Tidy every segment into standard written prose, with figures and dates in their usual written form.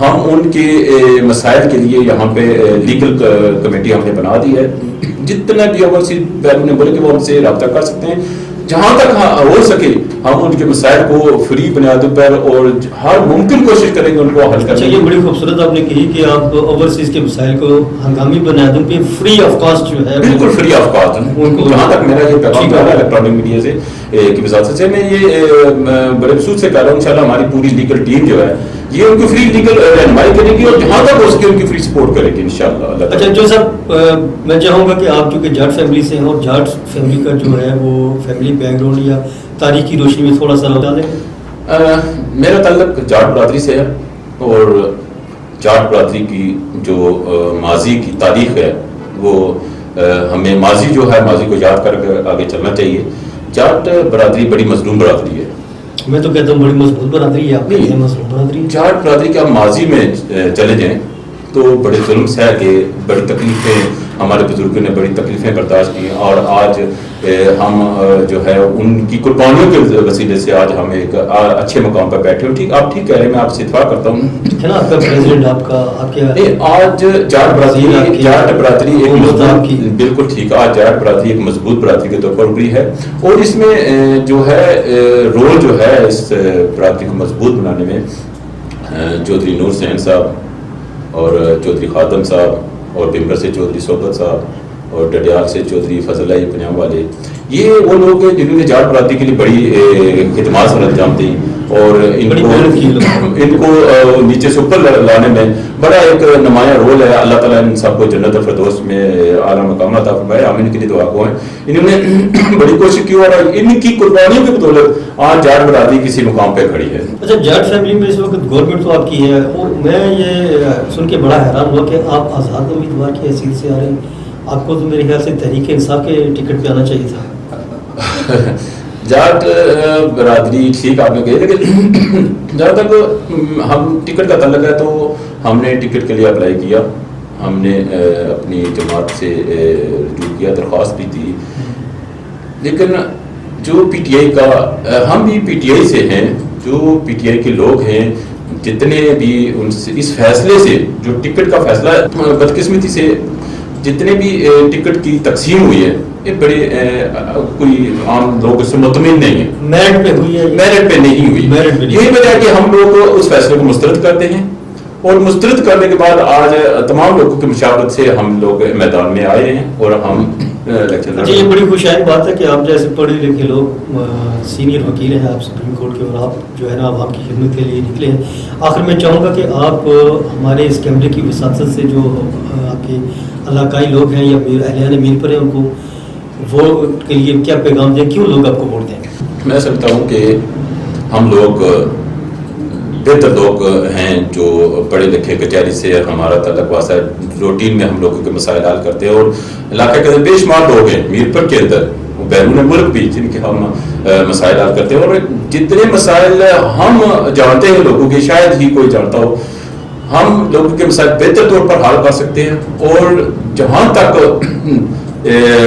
ہم ان کے مسائل کے لیے یہاں پہ لیگل کمیٹی ہم نے بنا دی ہے. جتنا بھی اوورسیز بیرون ملک وہ ہم سے رابطہ کر سکتے ہیں. جہاں تک ہو سکے ہم ان کے مسائل کو فری بنیادوں پر اور ہر ممکن کوشش کریں گے ان کو حل کرنے کی. یہ بڑی خوبصورت آپ نے کہی کہ آپ اوورسیز کے مسائل کو ہنگامی بنیادوں پہ فری آف کاسٹ جو ہے بالکل فری آف کاسٹ. جہاں تک میرا یہ پیغام جا رہا ہے الیکٹرانک میڈیا سے کی وزارت سے, میں یہ بڑے خصوص سے کہہ رہا ہوں انشاءاللہ ہماری پوری لیگل ٹیم جو ہے یہ ان کو فری لیگل رہنمائی کرے گی اور جہاں تک ہو سکے ان کی فری سپورٹ کرے گی انشاءاللہ. اچھا جو صاحب میں چاہوں گا کہ آپ چونکہ جاٹ فیملی سے ہیں اور جاٹ فیملی کا جو ہے وہ فیملی بیک گراؤنڈ یا تاریخی روشنی میں تھوڑا سا بتا دیں. میرا تعلق جاٹ برادری سے ہے اور جاٹ برادری کی جو ماضی کی تاریخ ہے وہ ہمیں ماضی جو ہے ماضی کو یاد کر کے آگے چلنا چاہیے. جاٹ برادری بڑی مظلوم برادری ہے. میں تو کہتا ہوں بڑی مضبوط برادری ہے آپ کی. مضبوط برادری جاٹ برادری کا ماضی میں چلے جائیں تو بڑے ظلم سے ہے کہ بڑی تکلیفیں ہمارے بزرگوں نے بڑی تکلیفیں برداشت کی اور آج ہم جو ہے ان کی قربانیوں کے وسیلے سے آج ہم ایک اچھے مقام پر بیٹھے ہو. ٹھیک آپ ٹھیک کہہ رہے ہیں, میں آپ سے اتفاق کرتا ہوں. ہے نا آپ کا پریزیڈنٹ آپ کے آج جاٹ برادری ایک مضبوط بالکل ٹھیک آج جاٹ برادری ایک مضبوط برادری کے طور پر ابھری ہے اور اس میں جو ہے رول جو ہے اس برادری کو مضبوط بنانے میں چودھری نور حسین صاحب اور چودھری خادم صاحب اور بمبر سے چودھری صحبت صاحب اور ڈڈیال سے چودھری فضل اللہ پنجاب والے, یہ وہ لوگ ہیں جنہوں نے جاٹ برادری کے لیے بڑی خدمات سر انجام دی اور ان کو نیچے سے اوپر لانے میں بڑا ایک نمایاں رول ہے. اللہ تعالیٰ ان سب کو جنت الفردوس میں اعلیٰ مقام عطا فرمائے. ہم ان کے لیے دعا گو ہیں. انہوں نے بڑی کوشش کی اور ان کی قربانیوں کی بدولت آج جاٹ برادری کسی مقام پہ کھڑی ہے. اچھا جاٹ فیملی میں اس وقت گورنمنٹ تو آپ کی ہے اور میں یہ سن کے بڑا حیران ہوا کہ آپ آزاد امیدوار کی حیثیت سے آ رہے ہیں. آپ کو تو میرے خیال سے تحریک انصاف کے ٹکٹ پہ آنا چاہیے تھا. جاٹ برادری ٹھیک آپ نے کہی, لیکن جہاں تک ہم ٹکٹ کا تعلق ہے تو ہم نے ٹکٹ کے لیے اپلائی کیا. ہم نے اپنی جماعت سے رجوع کیا, درخواست بھی دی, لیکن جو پی ٹی آئی کا ہم بھی پی ٹی آئی سے ہیں, جو پی ٹی آئی کے لوگ ہیں جتنے بھی اس فیصلے سے جو ٹکٹ کا فیصلہ بدقسمتی سے جتنے بھی ٹکٹ کی تقسیم ہوئی ہے یہ بڑے کوئی عام لوگ اس سے مطمئن نہیں ہے. میرٹ پہ ہوئی ہے, میرٹ پہ نہیں ہوئی. یہی وجہ ہے کہ ہم لوگ اس فیصلے کو مسترد کرتے ہیں اور مسترد کرنے کے بعد آج تمام لوگوں کی مشاورت سے ہم لوگ میدان میں آئے ہیں اور ہم الیکشن. جی یہ بڑی خوشائن بات ہے کہ آپ جیسے پڑھے لکھے لوگ سینئر وکیل ہیں آپ سپریم کورٹ کے اور آپ جو ہے نا عوام کی خدمت کے لیے نکلے ہیں. آخر میں چاہوں گا کہ آپ ہمارے اس کیمرے کی وساطت سے جو آپ کے علاقائی لوگ ہیں یا اہلیان امیر پر ہیں ان کو ووٹ کے لیے کیا پیغام دیں, کیوں لوگ آپ کو ووٹ دیں؟ میں سمجھتا ہوں کہ ہم لوگ بہتر لوگ ہیں جو پڑھے لکھے کچہری سے ہمارا تعلق واسطہ ہے. روٹین میں ہم لوگوں کے مسائل حل کرتے ہیں اور علاقے کے اندر بے شمار لوگ ہیں میرپور کے اندر بیرون ملک بھی جن کے ہم مسائل حل کرتے ہیں اور جتنے مسائل ہم جانتے ہیں لوگوں کے شاید ہی کوئی جانتا ہو, ہم لوگوں کے مسائل بہتر طور پر حل کر سکتے ہیں. اور جہاں تک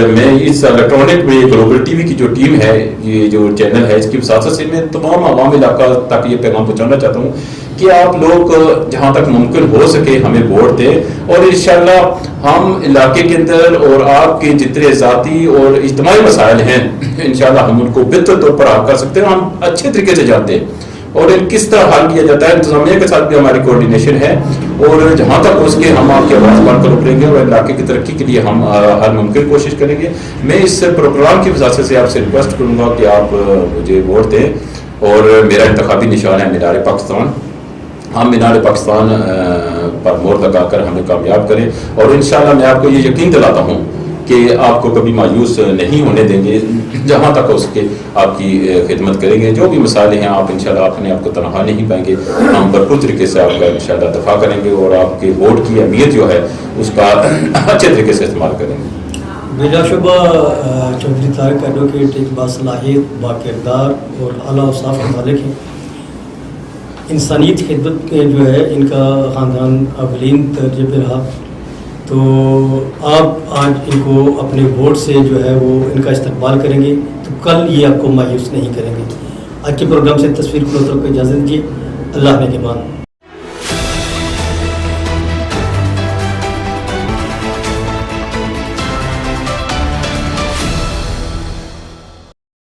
میں اس الیکٹرانک میں گلوبل ٹی وی کی جو ٹیم ہے, یہ جو چینل ہے, اس کی وساطت سے میں تمام عوام علاقہ تک یہ پیغام پہنچانا چاہتا ہوں کہ آپ لوگ جہاں تک ممکن ہو سکے ہمیں ووٹ دیں اور انشاءاللہ ہم علاقے کے اندر اور آپ کے جتنے ذاتی اور اجتماعی مسائل ہیں انشاءاللہ ہم ان کو بہتر طور پر حل کر سکتے ہیں. ہم اچھے طریقے سے جانتے ہیں اور کس طرح حل کیا جاتا ہے. انتظامیہ کے ساتھ بھی ہماری کوارڈینیشن ہے اور جہاں تک ہو سکے ہم آپ کی آواز بن کر ابھریں گے اور علاقے کی ترقی کے لیے ہم ہر ممکن کوشش کریں گے. میں اس پروگرام کی وجہ سے آپ سے ریکویسٹ کروں گا کہ آپ مجھے ووٹ دیں اور میرا انتخابی نشان ہے مینار پاکستان. ہم مینار پاکستان پر مہر لگا کر ہمیں کامیاب کریں اور انشاءاللہ میں آپ کو یہ یقین دلاتا ہوں کہ آپ کو کبھی مایوس نہیں ہونے دیں گے. جہاں تک ہو سکے آپ کی خدمت کریں گے. جو بھی مسائل ہیں آپ انشاءاللہ اپنے آپ کو تنہا نہیں پائیں گے. ہم بھرپور طریقے سے آپ کا انشاءاللہ دفاع کریں گے اور آپ کے ووٹ کی اہمیت جو ہے اس کا اچھے طریقے سے استعمال کریں گے. بلا شبہ چودھری طارق ایڈوکیٹ ایک باصلاحیت, باکردار اور اعلیٰ اوصاف کے مالک ہیں. انسانیت خدمت کے جو ہے ان کا خاندان اولین درجے پہ رہا, تو آپ آج ان کو اپنے ووٹ سے جو ہے وہ ان کا استقبال کریں گے تو کل یہ آپ کو مایوس نہیں کریں گے. آج کے پروگرام سے تصویر کو اجازت دیجیے. اللہ نے کے بعد